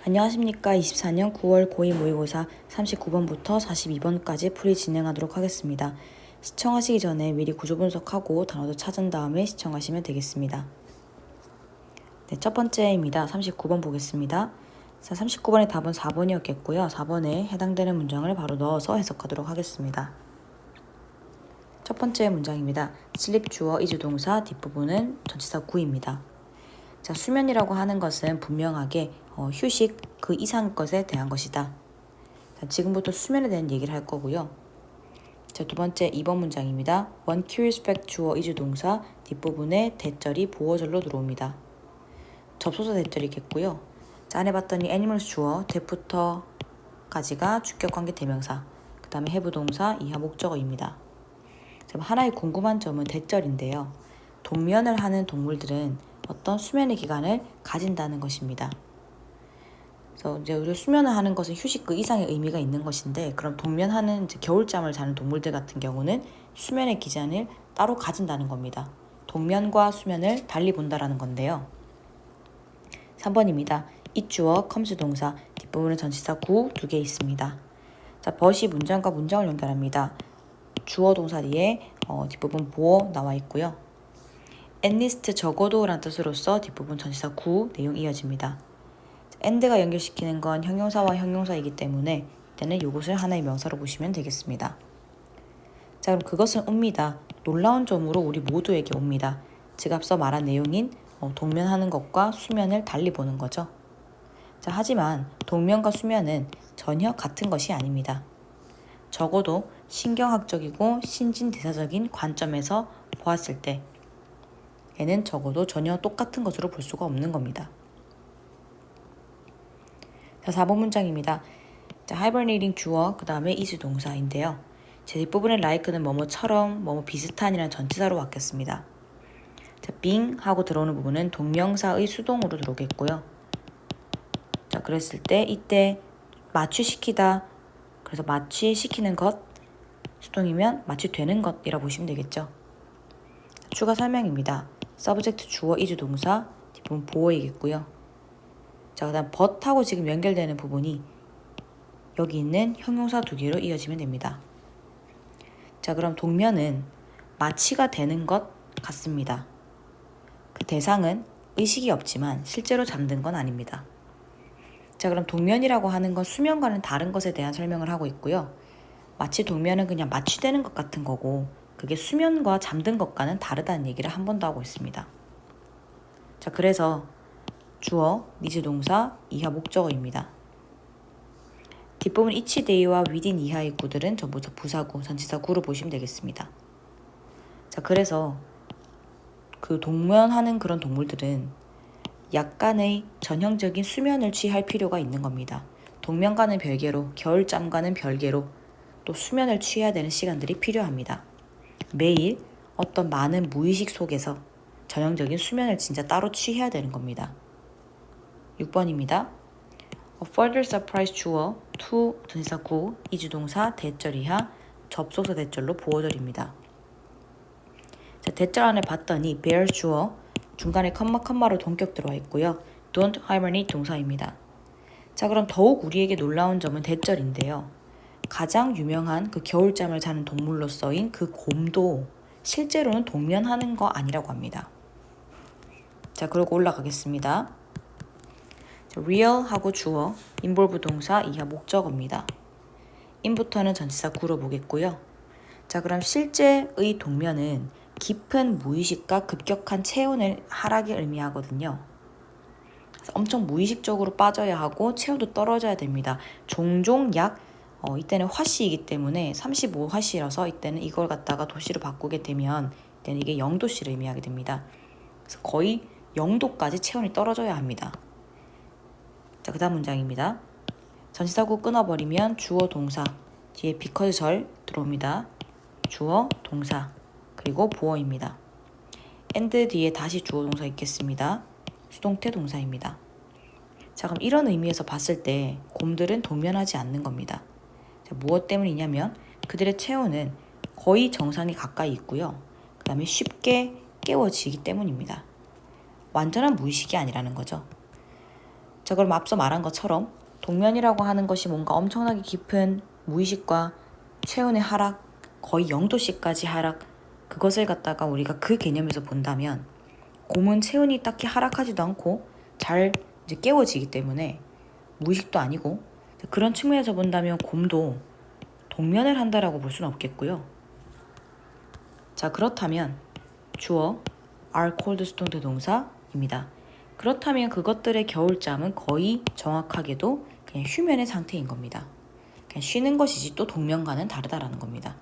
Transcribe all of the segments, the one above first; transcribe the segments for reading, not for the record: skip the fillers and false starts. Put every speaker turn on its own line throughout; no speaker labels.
안녕하십니까. 24년 9월 고2 모의고사 39번부터 42번까지 풀이 진행하도록 하겠습니다. 시청하시기 전에 미리 구조 분석하고 단어도 찾은 다음에 시청하시면 되겠습니다. 네, 첫 번째입니다. 39번 보겠습니다. 자, 39번의 답은 4번이었겠고요. 4번에 해당되는 문장을 바로 넣어서 해석하도록 하겠습니다. 첫 번째 문장입니다. sleep 주어 is 동사 뒷부분은 전치사 구입니다. 자, 수면이라고 하는 것은 분명하게 휴식 그 이상 것에 대한 것이다. 자, 지금부터 수면에 대한 얘기를 할 거고요. 자, 두 번째 2번 문장입니다. One curious fact 주어 is 동사 뒷부분에 대절이 보어절로 들어옵니다. 접속사 대절이겠고요. 자, 안에 봤더니 animals 주어 대부터까지가 주격관계 대명사, 그 다음에 have 동사 이하 목적어입니다. 자, 하나의 궁금한 점은 대절인데요. 동면을 하는 동물들은 어떤 수면의 기간을 가진다는 것입니다. 그래서 이제 우리 수면을 하는 것은 휴식 그 이상의 의미가 있는 것인데, 그럼 동면하는 이제 겨울잠을 자는 동물들 같은 경우는 수면의 기간을 따로 가진다는 겁니다. 동면과 수면을 달리 본다라는 건데요. 3번입니다. it 주어 comes 동사 뒷부분은 전치사 구 2개 있습니다. 자, but이 문장과 문장을 연결합니다. 주어 동사 뒤에 뒷부분 보어 나와 있고요. at least 적어도 라는 뜻으로서 뒷부분 전치사 구 내용 이어집니다. and가 연결시키는 건 형용사와 형용사이기 때문에 이때는 이것을 하나의 명사로 보시면 되겠습니다. 자, 그럼 그것은 옵니다. 놀라운 점으로 우리 모두에게 옵니다. 즉 앞서 말한 내용인 동면하는 것과 수면을 달리 보는 거죠. 자, 하지만 동면과 수면은 전혀 같은 것이 아닙니다. 적어도 신경학적이고 신진대사적인 관점에서 보았을 때 얘는 적어도 전혀 똑같은 것으로 볼 수가 없는 겁니다. 자, 4번 문장입니다. 자, hibernating 주어 그 다음에 is 동사인데요. 제 뒷부분의 like는 뭐뭐처럼 뭐뭐 비슷한이라는 전치사로 바뀌었습니다. 자, being 하고 들어오는 부분은 동명사의 수동으로 들어오겠고요. 자, 그랬을 때 이때 마취시키다, 그래서 마취시키는 것 수동이면 마취되는 것이라 보시면 되겠죠. 추가 설명입니다. subject 주어 is 동사 뒷부분 보어이겠고요. 자, 그 다음 but하고 지금 연결되는 부분이 여기 있는 형용사 2개로 이어지면 됩니다. 자, 그럼 동면은 마취가 되는 것 같습니다. 그 대상은 의식이 없지만 실제로 잠든 건 아닙니다. 자, 그럼 동면이라고 하는 건 수면과는 다른 것에 대한 설명을 하고 있고요. 마치 동면은 그냥 마취되는 것 같은 거고 그게 수면과 잠든 것과는 다르다는 얘기를 한 번 더 하고 있습니다. 자, 그래서 주어, is 동사, 이하 목적어입니다. 뒷부분 each day와 within 이하의 구들은 전부 부사구, 전치사 구로 보시면 되겠습니다. 자, 그래서 그 동면하는 그런 동물들은 약간의 전형적인 수면을 취할 필요가 있는 겁니다. 동면과는 별개로, 겨울잠과는 별개로 또 수면을 취해야 되는 시간들이 필요합니다. 매일 어떤 많은 무의식 속에서 전형적인 수면을 진짜 따로 취해야 되는 겁니다. 6번입니다. A further surprise 주어 to 전치사 구 is 동사 대절 이하 접속사 대절로 보어절입니다. 자, 대절 안을 봤더니 bear 주어 중간에 컴마로 동격 들어와 있고요. don't hibernate 동사입니다. 자, 그럼 더욱 우리에게 놀라운 점은 대절인데요. 가장 유명한 그 겨울잠을 자는 동물로서인 그 곰도 실제로는 동면하는 거 아니라고 합니다. 자, 그리고 올라가겠습니다. 자, real 하고 주어, involve 동사 이하 목적어입니다. in부터는 전치사 구로 보겠고요. 자, 그럼 실제의 동면은 깊은 무의식과 급격한 체온의 하락을 의미하거든요. 그래서 엄청 무의식적으로 빠져야 하고 체온도 떨어져야 됩니다. 종종 이때는 화씨이기 때문에 35화씨라서 이때는 이걸 갖다가 도시로 바꾸게 되면 이때는 이게 0도씨를 의미하게 됩니다. 그래서 거의 0도까지 체온이 떨어져야 합니다. 자, 그 다음 문장입니다. 전치사구 끊어버리면 주어 동사 뒤에 because 절 들어옵니다. 주어 동사 그리고 보어입니다. and 뒤에 다시 주어 동사 있겠습니다. 수동태 동사입니다. 자, 그럼 이런 의미에서 봤을 때 곰들은 동면하지 않는 겁니다. 자, 무엇 때문이냐면 그들의 체온은 거의 정상에 가까이 있고요. 그 다음에 쉽게 깨워지기 때문입니다. 완전한 무의식이 아니라는 거죠. 자, 그럼 앞서 말한 것처럼 동면이라고 하는 것이 뭔가 엄청나게 깊은 무의식과 체온의 하락, 거의 0도씨까지 하락, 그것을 갖다가 우리가 그 개념에서 본다면 곰은 체온이 딱히 하락하지도 않고 잘 이제 깨워지기 때문에 무의식도 아니고, 그런 측면에서 본다면 곰도 동면을 한다라고 볼 수는 없겠고요. 자, 그렇다면 주어 are cold stone 대동사입니다. 그렇다면 그것들의 겨울잠은 거의 정확하게도 그냥 휴면의 상태인 겁니다. 그냥 쉬는 것이지 또 동면과는 다르다라는 겁니다.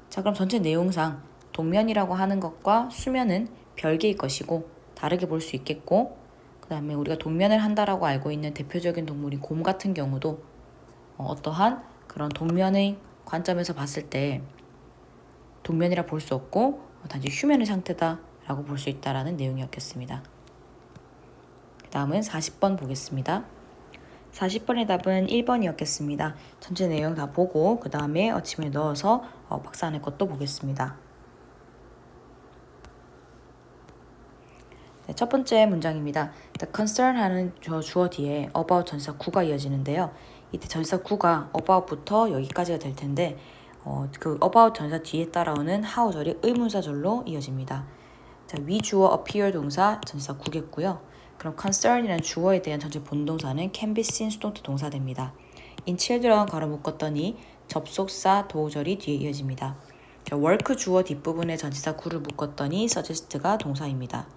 자, 그럼 전체 내용상 동면이라고 하는 것과 수면은 별개일 것이고 다르게 볼 수 있겠고, 그 다음에 우리가 동면을 한다라고 알고 있는 대표적인 동물인 곰 같은 경우도 어떠한 그런 동면의 관점에서 봤을 때 동면이라 볼 수 없고 단지 휴면의 상태다라고 볼 수 있다라는 내용이었겠습니다. 그 다음은 40번 보겠습니다. 40번의 답은 1번이었겠습니다. 전체 내용 다 보고 그 다음에 어침을 넣어서 박사 안의 것도 보겠습니다. 네, 첫 번째 문장입니다. The concern 하는 주어 뒤에 about 전치사 구가 이어지는데요. 이때 전치사 구가 about부터 여기까지가 될 텐데 그 about 전치사 뒤에 따라오는 how절이 의문사절로 이어집니다. 자, 위 주어 appear 동사 전치사 구겠고요. 그럼 concern이라는 주어에 대한 전체 본동사는 can be seen 수동태 동사됩니다. in children 가로 묶었더니 접속사 도우절이 뒤에 이어집니다. 자, work 주어 뒷부분에 전치사 구를 묶었더니 suggest가 동사입니다.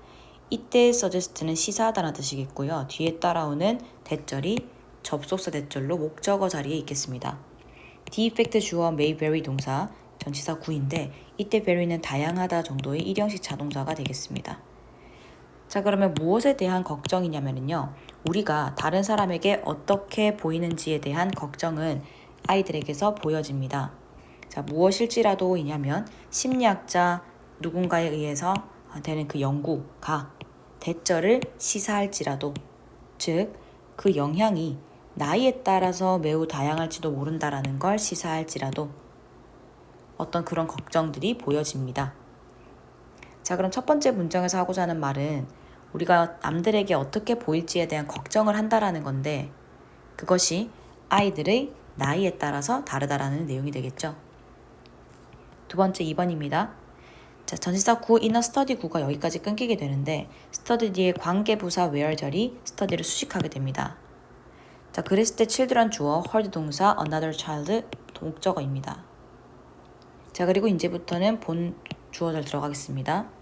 이때 suggest는 시사하다는 뜻이겠고요. 뒤에 따라오는 대절이 접속사 대절로 목적어 자리에 있겠습니다. defect 주어 may vary 동사 전치사 구인데 이때 vary는 다양하다 정도의 일형식 자동사가 되겠습니다. 자, 그러면 무엇에 대한 걱정이냐면요. 우리가 다른 사람에게 어떻게 보이는지에 대한 걱정은 아이들에게서 보여집니다. 자, 무엇일지라도 이냐면 심리학자 누군가에 의해서 되는 그 연구가 대절을 시사할지라도, 즉 그 영향이 나이에 따라서 매우 다양할지도 모른다라는 걸 시사할지라도 어떤 그런 걱정들이 보여집니다. 자, 그럼 첫 번째 문장에서 하고자 하는 말은 우리가 남들에게 어떻게 보일지에 대한 걱정을 한다라는 건데 그것이 아이들의 나이에 따라서 다르다라는 내용이 되겠죠. 두 번째 2번입니다. 자, 전치사 구 inner study 구가 여기까지 끊기게 되는데 study 뒤에 관계부사 where절이 study를 수식하게 됩니다. 자, 그랬을 때 children 주어, heard 동사, another child 목적어입니다. 자, 그리고 이제부터는 본 주어절 들어가겠습니다.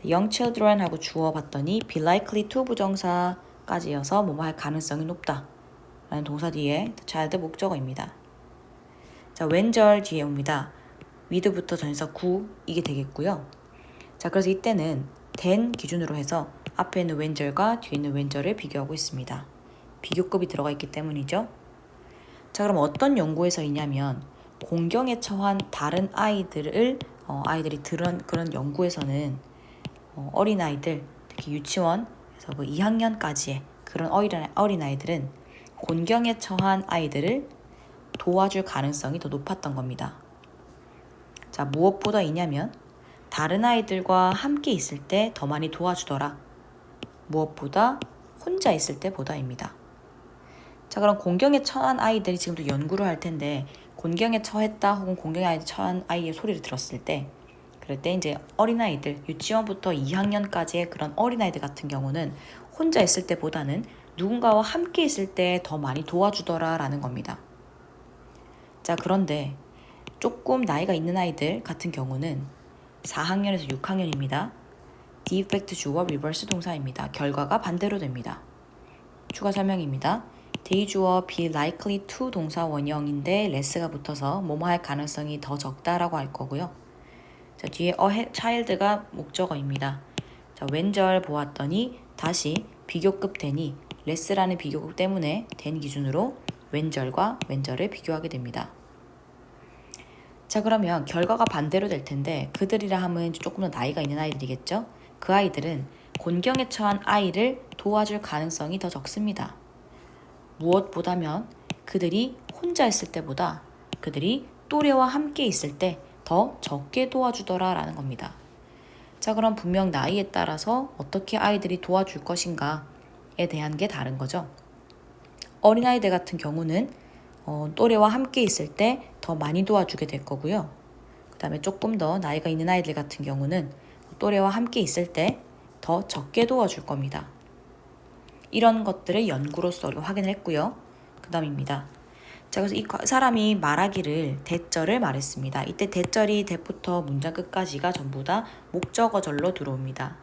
young children 하고 주어 봤더니 be likely to 부정사까지 이어서 뭐뭐 할 가능성이 높다 라는 동사 뒤에 child 목적어입니다. 자, when절 뒤에 옵니다. with부터 전치사 구 이게 되겠고요. 자, 그래서 이때는 then 기준으로 해서 앞에 있는 when절과 뒤에 있는 when절을 비교하고 있습니다. 비교급이 들어가 있기 때문이죠. 자, 그럼 어떤 연구에서이냐면 공경에 처한 다른 아이들이 들은 그런 연구에서는 어린아이들, 특히 유치원에서 그 2학년까지의 그런 어린아이들은 곤경에 처한 아이들을 도와줄 가능성이 더 높았던 겁니다. 자, 무엇보다이냐면 다른 아이들과 함께 있을 때 더 많이 도와주더라. 무엇보다 혼자 있을 때보다입니다. 자, 그럼 곤경에 처한 아이들이 지금도 연구를 할 텐데 곤경에 처했다 혹은 곤경에 처한 아이의 소리를 들었을 때 그럴 때 이제 어린아이들, 유치원부터 2학년까지의 그런 어린아이들 같은 경우는 혼자 있을 때보다는 누군가와 함께 있을 때 더 많이 도와주더라라는 겁니다. 자, 그런데 조금 나이가 있는 아이들 같은 경우는 4학년에서 6학년입니다. defect 주어 reverse 동사입니다. 결과가 반대로 됩니다. 추가 설명입니다. they 주어 be likely to 동사 원형인데 less가 붙어서 뭐뭐 할 가능성이 더 적다라고 할 거고요. 자, 뒤에 a child가 목적어입니다. 자, when절 보았더니 다시 비교급 then이 less라는 비교급 때문에 then 기준으로 when절과 when절을 비교하게 됩니다. 자, 그러면 결과가 반대로 될 텐데 그들이라 하면 조금 더 나이가 있는 아이들이겠죠? 그 아이들은 곤경에 처한 아이를 도와줄 가능성이 더 적습니다. 무엇보다면 그들이 혼자 있을 때보다 그들이 또래와 함께 있을 때 더 적게 도와주더라라는 겁니다. 자, 그럼 분명 나이에 따라서 어떻게 아이들이 도와줄 것인가에 대한 게 다른 거죠. 어린아이들 같은 경우는 또래와 함께 있을 때 더 많이 도와주게 될 거고요. 그 다음에 조금 더 나이가 있는 아이들 같은 경우는 또래와 함께 있을 때 더 적게 도와줄 겁니다. 이런 것들을 연구로서 확인을 했고요. 그 다음입니다. 자, 그래서 이 사람이 말하기를 대절을 말했습니다. 이때 대절이 대부터 문장 끝까지가 전부 다 목적어절로 들어옵니다.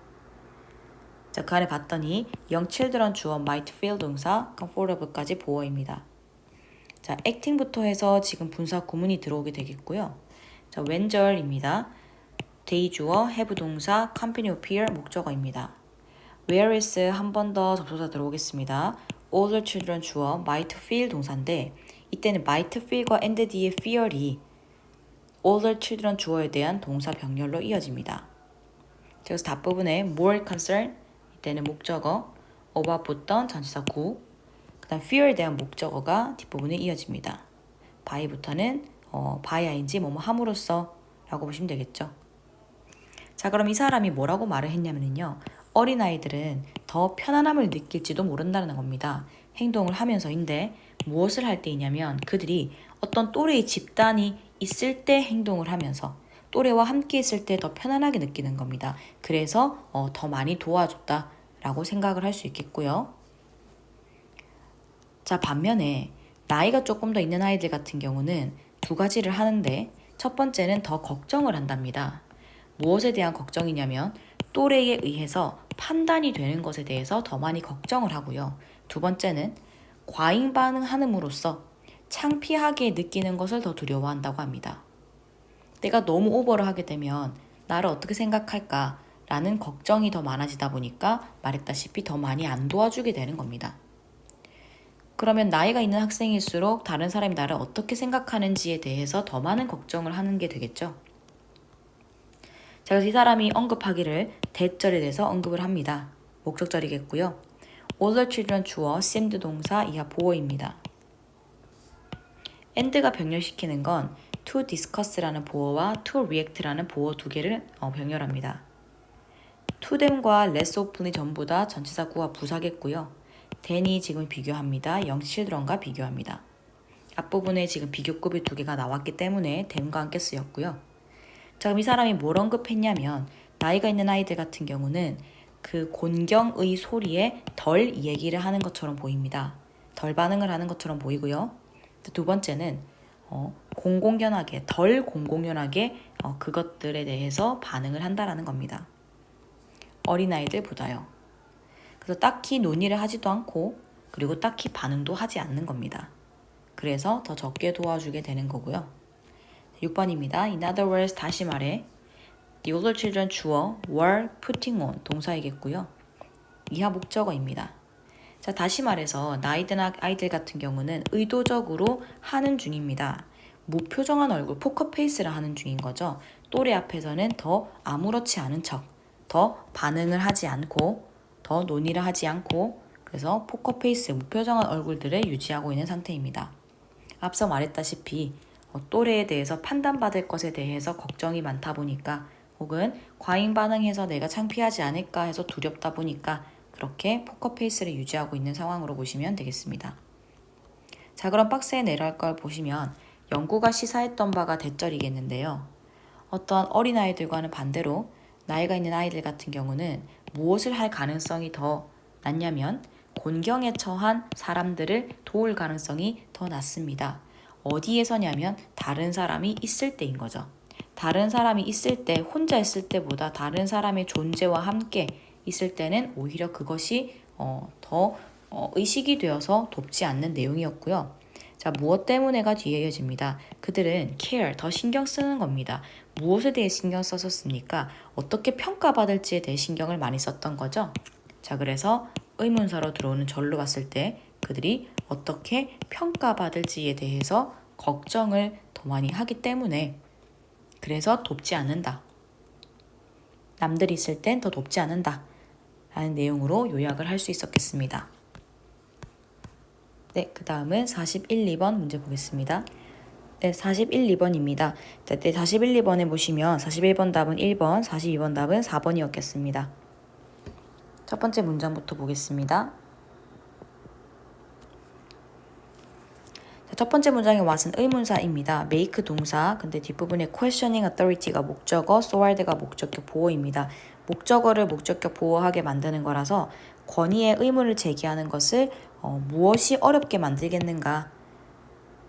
자, 그 안에 봤더니 young children 주어 might feel 동사 comfortable까지 보어입니다. 자, acting부터 해서 지금 분사 구문이 들어오게 되겠고요. 자, when절입니다. they 주어 have 동사 company appear 목적어입니다. where is 한 번 더 접속사 들어오겠습니다. older children 주어 might feel 동사인데 이때는 might feel과 and 뒤에 fear이 older children 주어에 대한 동사 병렬로 이어집니다. 그래서 답부분에 more concern 이때는 목적어 about 붙던 전치사 구 그 다음 fear에 대한 목적어가 뒷부분에 이어집니다. by부터는 by ing 뭐뭐 함으로써 라고 보시면 되겠죠. 자, 그럼 이 사람이 뭐라고 말을 했냐면요. 어린아이들은 더 편안함을 느낄지도 모른다는 겁니다. 행동을 하면서인데 무엇을 할 때이냐면 그들이 어떤 또래의 집단이 있을 때 행동을 하면서 또래와 함께 있을 때 더 편안하게 느끼는 겁니다. 그래서 더 많이 도와줬다라고 생각을 할 수 있겠고요. 자, 반면에 나이가 조금 더 있는 아이들 같은 경우는 두 가지를 하는데 첫 번째는 더 걱정을 한답니다. 무엇에 대한 걱정이냐면 또래에 의해서 판단이 되는 것에 대해서 더 많이 걱정을 하고요. 두 번째는 과잉 반응함으로써 창피하게 느끼는 것을 더 두려워한다고 합니다. 내가 너무 오버를 하게 되면 나를 어떻게 생각할까 라는 걱정이 더 많아지다 보니까 말했다시피 더 많이 안 도와주게 되는 겁니다. 그러면 나이가 있는 학생일수록 다른 사람이 나를 어떻게 생각하는지에 대해서 더 많은 걱정을 하는 게 되겠죠. 자, 그래서 이 사람이 언급하기를 대절에 대해서 언급을 합니다. 목적절이겠고요. older children 주어 seemed 동사 이하 보어입니다. and가 병렬시키는 건 to discuss라는 보어와 to react라는 보어 두 개를 병렬합니다. to them과 less often이 전부 다 전치사 구와 부사겠고요. then이 지금 비교합니다. young children과 비교합니다. 앞부분에 지금 비교급이 두 개가 나왔기 때문에 then과 함께 쓰였고요. 자, 그럼 이 사람이 뭘 언급했냐면 나이가 있는 아이들 같은 경우는 그 곤경의 소리에 덜 얘기를 하는 것처럼 보입니다. 덜 반응을 하는 것처럼 보이고요. 두 번째는 공공연하게 덜 공공연하게 그것들에 대해서 반응을 한다라는 겁니다. 어린아이들보다요. 그래서 딱히 논의를 하지도 않고 그리고 딱히 반응도 하지 않는 겁니다. 그래서 더 적게 도와주게 되는 거고요. 6번입니다. In other words, 다시 말해 the older children 주어 were putting on 동사이겠고요. 이하 목적어입니다. 자, 다시 말해서 나이 든 아이들 같은 경우는 의도적으로 하는 중입니다. 무표정한 얼굴, 포커페이스를 하는 중인 거죠. 또래 앞에서는 더 아무렇지 않은 척, 더 반응을 하지 않고 더 논의를 하지 않고 그래서 포커페이스, 무표정한 얼굴들을 유지하고 있는 상태입니다. 앞서 말했다시피 또래에 대해서 판단받을 것에 대해서 걱정이 많다 보니까 혹은 과잉 반응해서 내가 창피하지 않을까 해서 두렵다 보니까 그렇게 포커페이스를 유지하고 있는 상황으로 보시면 되겠습니다. 자, 그럼 박스에 내려갈 걸 보시면 연구가 시사했던 바가 대절이겠는데요. 어떠한 어린아이들과는 반대로 나이가 있는 아이들 같은 경우는 무엇을 할 가능성이 더 낮냐면 곤경에 처한 사람들을 도울 가능성이 더 낮습니다. 어디에서냐면 다른 사람이 있을 때인 거죠. 다른 사람이 있을 때, 혼자 있을 때보다 다른 사람의 존재와 함께 있을 때는 오히려 그것이 더 의식이 되어서 돕지 않는 내용이었고요. 자, 무엇 때문에가 뒤에 이어집니다. 그들은 care, 더 신경 쓰는 겁니다. 무엇에 대해 신경 썼었습니까? 어떻게 평가받을지에 대해 신경을 많이 썼던 거죠. 자, 그래서 의문사로 들어오는 절로 봤을 때 그들이 어떻게 평가받을지에 대해서 걱정을 더 많이 하기 때문에 그래서 돕지 않는다. 남들이 있을 땐 더 돕지 않는다. 라는 내용으로 요약을 할 수 있었겠습니다. 네, 그 다음은 41, 2번 문제 보겠습니다. 네, 41, 2번입니다. 네, 41, 2번에 보시면 41번 답은 1번, 42번 답은 4번이었겠습니다. 첫 번째 문장부터 보겠습니다. 첫 번째 문장의 what은 의문사입니다. make 동사, 근데 뒷부분에 questioning authority가 목적어, forward가 목적격 보어입니다. 목적어를 목적격 보어하게 만드는 거라서 권위의 의문을 제기하는 것을 무엇이 어렵게 만들겠는가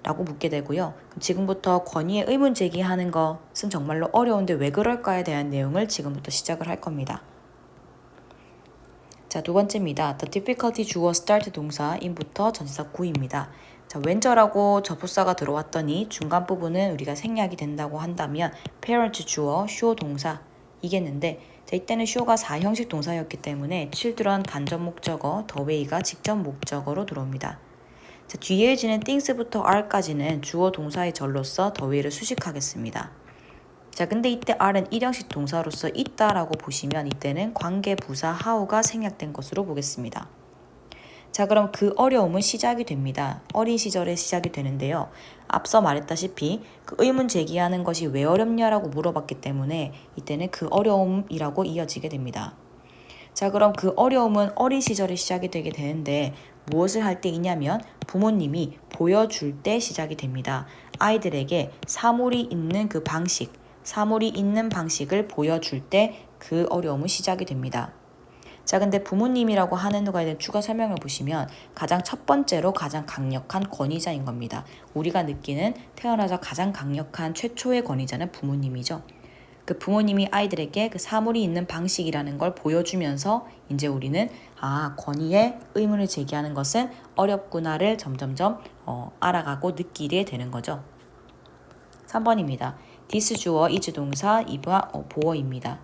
라고 묻게 되고요. 그럼 지금부터 권위의 의문 제기하는 것은 정말로 어려운데 왜 그럴까에 대한 내용을 지금부터 시작을 할 겁니다. 자, 두 번째입니다. The difficulty 주어 start 동사 in부터 전치사 구입니다. 자, when저라고 접속사가 들어왔더니 중간 부분은 우리가 생략이 된다고 한다면 parent 주어 show 동사 이겠는데 자, 이때는 show가 4형식 동사였기 때문에 children 간접 목적어, the way가 직접 목적어로 들어옵니다. 자, 뒤에 이어지는 things부터 are까지는 주어 동사의 절로서 the way를 수식하겠습니다. 자, 근데 이때 are는 1형식 동사로서 있다라고 보시면 이때는 관계 부사 how가 생략된 것으로 보겠습니다. 자, 그럼 그 어려움은 시작이 됩니다. 어린 시절에 시작이 되는데요. 앞서 말했다시피 그 의문 제기하는 것이 왜 어렵냐라고 물어봤기 때문에 이때는 그 어려움이라고 이어지게 됩니다. 자, 그럼 그 어려움은 어린 시절에 시작이 되게 되는데 무엇을 할 때이냐면 부모님이 보여줄 때 시작이 됩니다. 아이들에게 사물이 있는 그 방식, 사물이 있는 방식을 보여줄 때 그 어려움은 시작이 됩니다. 자, 근데 부모님이라고 하는 거에 대한 추가 설명을 보시면 가장 첫 번째로 가장 강력한 권위자인 겁니다. 우리가 느끼는 태어나서 가장 강력한 최초의 권위자는 부모님이죠. 그 부모님이 아이들에게 그 사물이 있는 방식이라는 걸 보여주면서 이제 우리는 권위의 의문을 제기하는 것은 어렵구나를 점점점 알아가고 느끼게 되는 거죠. 3번입니다. this 주어 is 동사 이브와 보어입니다.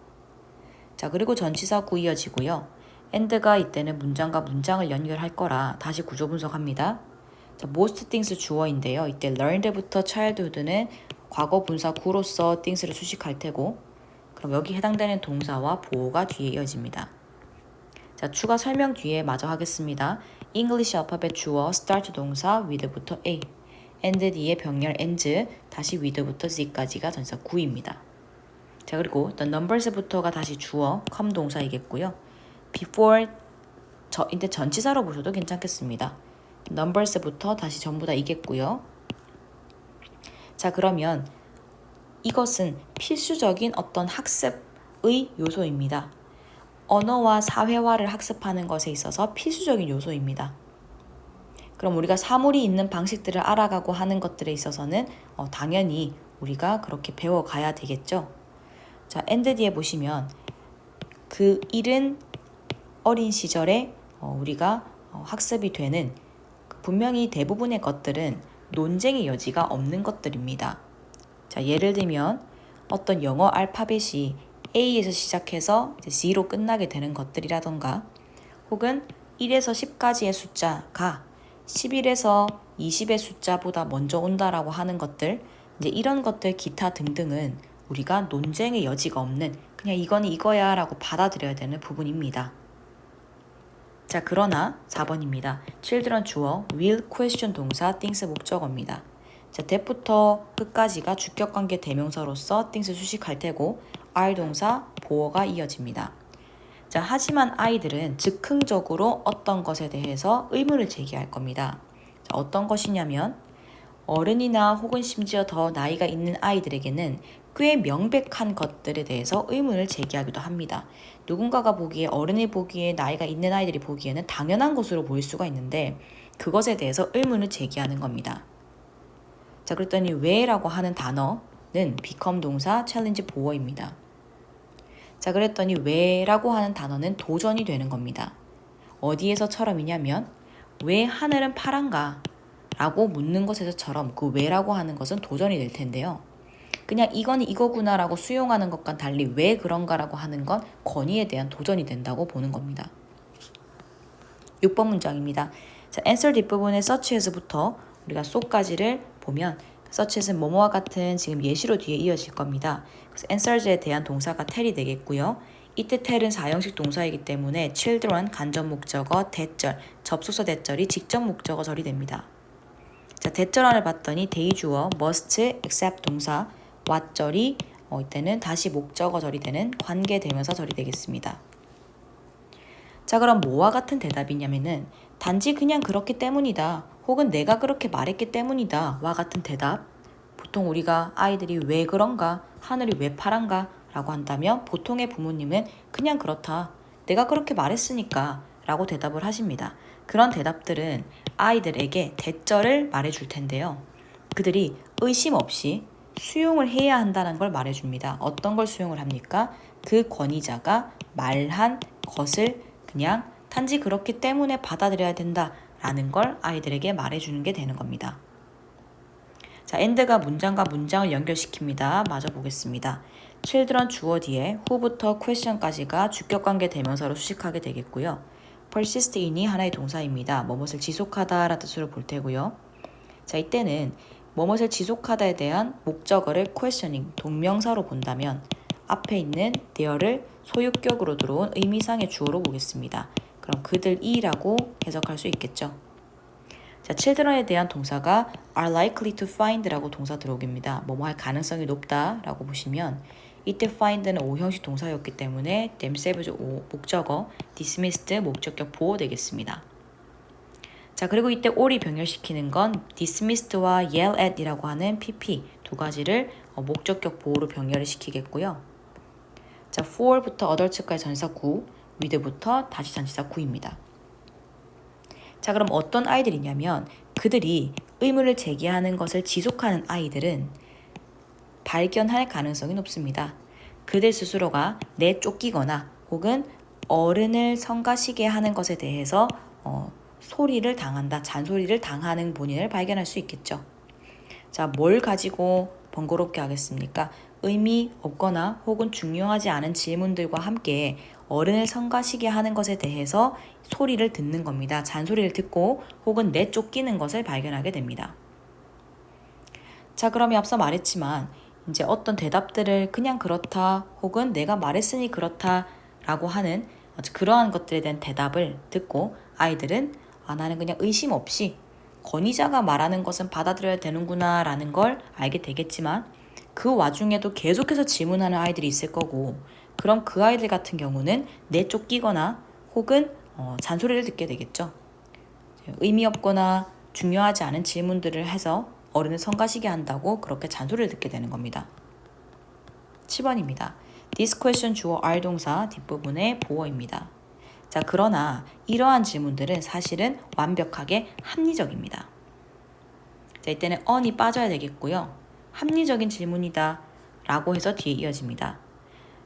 자, 그리고 전치사 구 이어지고요. and가 이때는 문장과 문장을 연결할 거라 다시 구조 분석합니다. 자, most things 주어인데요. 이때 learned부터 childhood는 과거 분사 구로서 things를 수식할 테고 그럼 여기 해당되는 동사와 보어가 뒤에 이어집니다. 자, 추가 설명 뒤에 마저 하겠습니다. English alphabet 주어 start 동사 with부터 a and 뒤에 병렬 and 다시 with부터 z까지가 전치사 구입니다. 자, 그리고 the numbers부터가 다시 주어 come 동사이겠고요. before 이때 전치사로 보셔도 괜찮겠습니다. numbers부터 다시 전부 다 이겠고요. 자, 그러면 이것은 필수적인 어떤 학습의 요소입니다. 언어와 사회화를 학습하는 것에 있어서 필수적인 요소입니다. 그럼 우리가 사물이 있는 방식들을 알아가고 하는 것들에 있어서는 당연히 우리가 그렇게 배워가야 되겠죠. 자, and 뒤에 보시면 그 일은 어린 시절에 우리가 학습이 되는 분명히 대부분의 것들은 논쟁의 여지가 없는 것들입니다. 자, 예를 들면 어떤 영어 알파벳이 A에서 시작해서 Z로 끝나게 되는 것들이라던가 혹은 1에서 10까지의 숫자가 11에서 20의 숫자보다 먼저 온다라고 하는 것들 이제 이런 것들 기타 등등은 우리가 논쟁의 여지가 없는 그냥 이거는 이거야 라고 받아들여야 되는 부분입니다. 자, 그러나 4번입니다. children 주어, will question 동사, things 목적어입니다. 자, that부터 끝까지가 주격관계 대명사로서 things 수식할 테고 are 동사, 보어가 이어집니다. 자, 하지만 아이들은 즉흥적으로 어떤 것에 대해서 의문을 제기할 겁니다. 자, 어떤 것이냐면 어른이나 혹은 심지어 더 나이가 있는 아이들에게는 꽤 명백한 것들에 대해서 의문을 제기하기도 합니다. 누군가가 보기에 어른이 보기에 나이가 있는 아이들이 보기에는 당연한 것으로 보일 수가 있는데 그것에 대해서 의문을 제기하는 겁니다. 자, 그랬더니 왜라고 하는 단어는 become 동사, challenge 보어입니다. 자, 그랬더니 왜라고 하는 단어는 도전이 되는 겁니다. 어디에서처럼이냐면 왜 하늘은 파란가? 라고 묻는 것에서처럼 그 왜라고 하는 것은 도전이 될 텐데요. 그냥 이건 이거구나 라고 수용하는 것과 달리 왜 그런가 라고 하는 건 권위에 대한 도전이 된다고 보는 겁니다. 6번 문장입니다. 자, answer 뒷부분의 such as부터 우리가 so까지를 보면 such as는 뭐뭐와 같은 지금 예시로 뒤에 이어질 겁니다. 그래서 answers에 대한 동사가 tell이 되겠고요. 이때 tell은 4형식 동사이기 때문에 children 간접 목적어, 대절, 접속사 대절이 직접 목적어 절이 됩니다. 자, 대절안을 봤더니 대주어, must, accept 동사, what 절이 이때는 다시 목적어 절이 되는 관계 대명사 절이 되겠습니다. 자, 그럼 뭐와 같은 대답이냐면은 단지 그냥 그렇기 때문이다. 혹은 내가 그렇게 말했기 때문이다 와 같은 대답. 보통 우리가 아이들이 왜 그런가, 하늘이 왜 파란가 라고 한다면 보통의 부모님은 그냥 그렇다, 내가 그렇게 말했으니까 라고 대답을 하십니다. 그런 대답들은 아이들에게 대절을 말해줄 텐데요. 그들이 의심 없이 수용을 해야 한다는 걸 말해줍니다. 어떤 걸 수용을 합니까? 그 권위자가 말한 것을 그냥 단지 그렇기 때문에 받아들여야 된다라는 걸 아이들에게 말해주는 게 되는 겁니다. 자, and가 문장과 문장을 연결시킵니다. 마저 보겠습니다. children 주어 뒤에 who부터 question까지가 주격관계 대명사로 수식하게 되겠고요. persist in이 하나의 동사입니다. 뭐뭇을 지속하다라는 뜻으로 볼 테고요. 자, 이때는 뭐뭇을 지속하다에 대한 목적어를 questioning, 동명사로 본다면 앞에 있는 there를 소유격으로 들어온 의미상의 주어로 보겠습니다. 그럼 그들이라고 해석할 수 있겠죠. 자, children에 대한 동사가 are likely to find라고 동사 들어오겠습니다. 뭐뭐 할 가능성이 높다라고 보시면 이때 find는 5형식 동사였기 때문에 themselves 목적어, dismissed 목적격 보호 되겠습니다. 자, 그리고 이때 all이 병렬시키는 건 dismissed와 yell at이라고 하는 pp 두 가지를 목적격 보호로 병렬을 시키겠고요. 자, for부터 adult까지 전치사 구, with부터 다시 전치사 구입니다. 자, 그럼 어떤 아이들이냐면 그들이 의문을 제기하는 것을 지속하는 아이들은 발견할 가능성이 높습니다. 그들 스스로가 내쫓기거나 혹은 어른을 성가시게 하는 것에 대해서 소리를 당한다, 잔소리를 당하는 본인을 발견할 수 있겠죠. 자, 뭘 가지고 번거롭게 하겠습니까? 의미 없거나 혹은 중요하지 않은 질문들과 함께 어른을 성가시게 하는 것에 대해서 소리를 듣는 겁니다. 잔소리를 듣고 혹은 내쫓기는 것을 발견하게 됩니다. 자, 그러면 앞서 말했지만 이제 어떤 대답들을 그냥 그렇다 혹은 내가 말했으니 그렇다 라고 하는 그러한 것들에 대한 대답을 듣고 아이들은 나는 그냥 의심 없이 권위자가 말하는 것은 받아들여야 되는구나 라는 걸 알게 되겠지만 그 와중에도 계속해서 질문하는 아이들이 있을 거고, 그럼 그 아이들 같은 경우는 내쫓기거나 혹은 잔소리를 듣게 되겠죠. 의미 없거나 중요하지 않은 질문들을 해서 어른을 성가시게 한다고 그렇게 잔소리를 듣게 되는 겁니다. 10번입니다. This question 주어 are 동사 뒷부분의 보어입니다. 자, 그러나 이러한 질문들은 사실은 완벽하게 합리적입니다. 자, 이때는 on이 빠져야 되겠고요. 합리적인 질문이다 라고 해서 뒤에 이어집니다.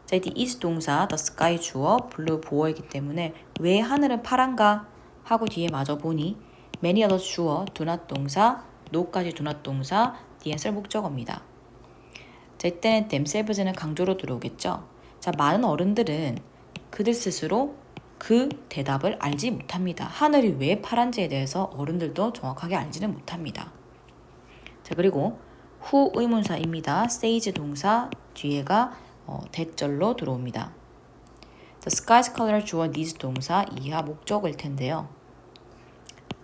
자, 이때 is 동사, the sky 주어, blue 보어이기 때문에 왜 하늘은 파란가 하고 뒤에 마저 보니 many other 주어, do not 동사, no까지 do not 동사, the answer 목적어입니다. 자, 이때는 themselves는 강조로 들어오겠죠. 자, 많은 어른들은 그들 스스로 그 대답을 알지 못합니다. 하늘이 왜 파란지에 대해서 어른들도 정확하게 알지는 못합니다. 자, 그리고 who 의문사입니다. says 동사 뒤에가 대절로 들어옵니다. The sky's color 주어 these 동사 이하 목적어일 텐데요.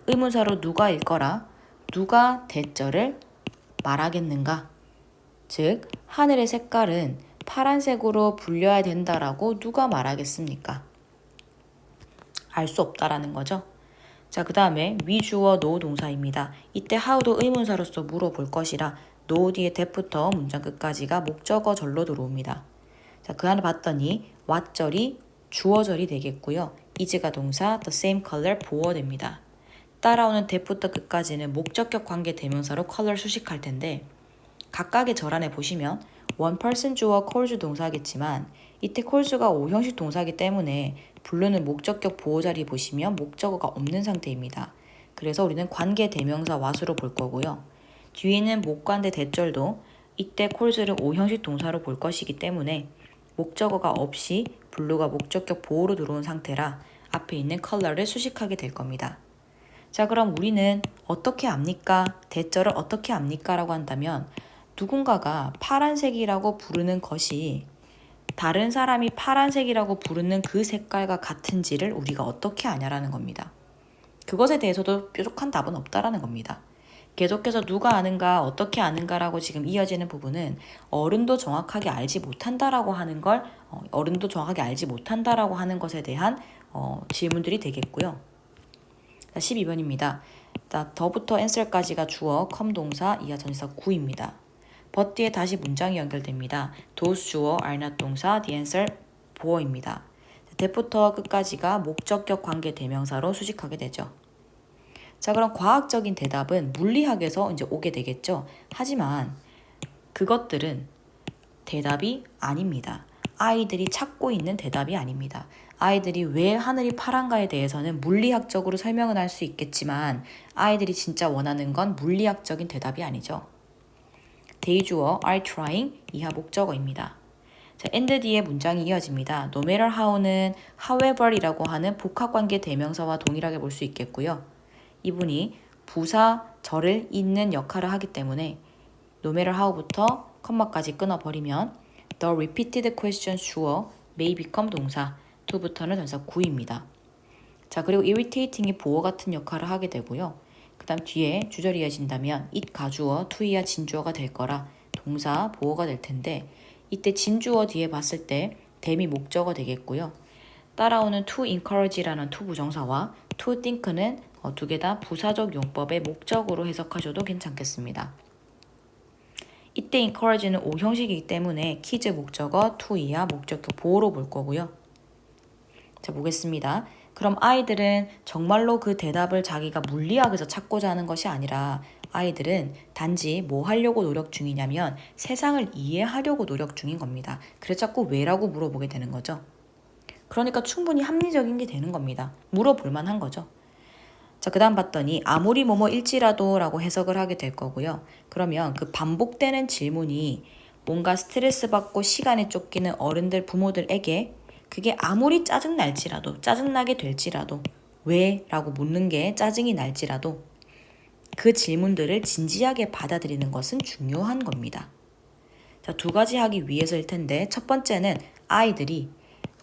의문사로 누가 읽거라, 누가 대절을 말하겠는가? 즉, 하늘의 색깔은 파란색으로 불려야 된다라고 누가 말하겠습니까? 알 수 없다라는 거죠. 자, 그 다음에 위 주어 no 동사입니다. 이때 how도 의문사로서 물어볼 것이라 no 뒤에 that부터 문장 끝까지가 목적어 절로 들어옵니다. 자, 그 안을 봤더니 what 절이 주어절이 되겠고요. is가 동사, the same color 보어됩니다. 따라오는 that부터 끝까지는 목적격 관계 대명사로 color 수식할 텐데 각각의 절 안에 보시면 one person 주어 calls 동사겠지만 이때 calls가 5형식 동사이기 때문에 blue는 목적격 보호자리 보시면 목적어가 없는 상태입니다. 그래서 우리는 관계 대명사 what으로 볼 거고요. 뒤에는 목관대 대절도 이때 calls를 5형식 동사로 볼 것이기 때문에 목적어가 없이 blue가 목적격 보호로 들어온 상태라 앞에 있는 color를 수식하게 될 겁니다. 자, 그럼 우리는 어떻게 압니까? 대절을 어떻게 압니까? 라고 한다면 누군가가 파란색이라고 부르는 것이 다른 사람이 파란색이라고 부르는 그 색깔과 같은지를 우리가 어떻게 아냐라는 겁니다. 그것에 대해서도 뾰족한 답은 없다라는 겁니다. 계속해서 누가 아는가, 어떻게 아는가라고 지금 이어지는 부분은 어른도 정확하게 알지 못한다라고 하는 걸, 어른도 정확하게 알지 못한다라고 하는 것에 대한 질문들이 되겠고요. 12번입니다. 더부터 answer까지가 주어, come 동사, 이하 전치사 구입니다. but 뒤에 다시 문장이 연결됩니다. those 주어, are not 동사, the answer 보어입니다. that부터 끝까지가 목적격 관계 대명사로 수식하게 되죠. 자, 그럼 과학적인 대답은 물리학에서 이제 오게 되겠죠. 하지만 그것들은 대답이 아닙니다. 아이들이 찾고 있는 대답이 아닙니다. 아이들이 왜 하늘이 파란가에 대해서는 물리학적으로 설명은 할 수 있겠지만 아이들이 진짜 원하는 건 물리학적인 대답이 아니죠. 대주어 are trying 이하 목적어입니다. 자, and 뒤에 문장이 이어집니다. No matter how는 however이라고 하는 복합관계 대명사와 동일하게 볼 수 있겠고요. 이분이 부사 절을 잇는 역할을 하기 때문에 no matter how부터 컴마까지 끊어버리면 the repeated questions 주어 may become 동사 to부터는 전사 구입니다. 자, 그리고 irritating이 보어 같은 역할을 하게 되고요. 그 다음 뒤에 주절이 이어진다면 it 가주어 to이야 진주어가 될 거라 동사 보어가 될 텐데 이때 진주어 뒤에 봤을 때 them이 목적어 되겠고요. 따라오는 to encourage라는 to 부정사와 to think는 두 개 다 부사적 용법의 목적으로 해석하셔도 괜찮겠습니다. 이때 encourage는 O 형식이기 때문에 키즈 목적어 to이야 목적어 보어로 볼 거고요. 자, 보겠습니다. 그럼 아이들은 정말로 그 대답을 자기가 물리학에서 찾고자 하는 것이 아니라 아이들은 단지 뭐 하려고 노력 중이냐면 세상을 이해하려고 노력 중인 겁니다. 그래서 자꾸 왜라고 물어보게 되는 거죠. 그러니까 충분히 합리적인 게 되는 겁니다. 물어볼 만한 거죠. 자, 그 다음 봤더니 아무리 뭐뭐일지라도 라고 해석을 하게 될 거고요. 그러면 그 반복되는 질문이 뭔가 스트레스 받고 시간에 쫓기는 어른들 부모들에게 그게 아무리 짜증날지라도 짜증나게 될지라도 왜? 라고 묻는 게 짜증이 날지라도 그 질문들을 진지하게 받아들이는 것은 중요한 겁니다. 자, 두 가지 하기 위해서일 텐데 첫 번째는 아이들이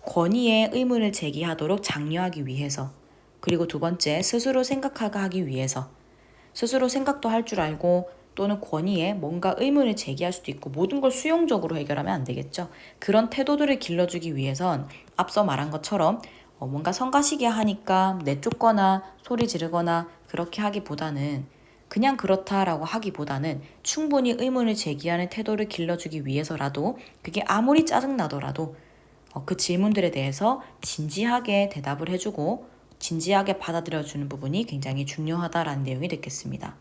권위에 의문을 제기하도록 장려하기 위해서 그리고 두 번째 스스로 생각하게 하기 위해서 스스로 생각도 할 줄 알고 또는 권위에 뭔가 의문을 제기할 수도 있고 모든 걸 수용적으로 해결하면 안 되겠죠. 그런 태도들을 길러주기 위해선 앞서 말한 것처럼 뭔가 성가시게 하니까 내쫓거나 소리 지르거나 그렇게 하기보다는 그냥 그렇다라고 하기보다는 충분히 의문을 제기하는 태도를 길러주기 위해서라도 그게 아무리 짜증나더라도 그 질문들에 대해서 진지하게 대답을 해주고 진지하게 받아들여주는 부분이 굉장히 중요하다라는 내용이 되겠습니다.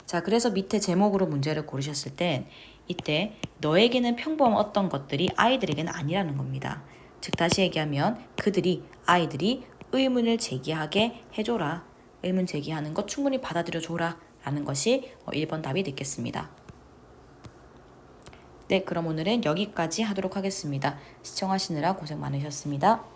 자, 그래서 밑에 제목으로 문제를 고르셨을 땐 이때 너에게는 평범한 어떤 것들이 아이들에게는 아니라는 겁니다. 즉 다시 얘기하면 아이들이 의문을 제기하게 해줘라. 의문 제기하는 것 충분히 받아들여줘라 라는 것이 1번 답이 되겠습니다. 네, 그럼 오늘은 여기까지 하도록 하겠습니다. 시청하시느라 고생 많으셨습니다.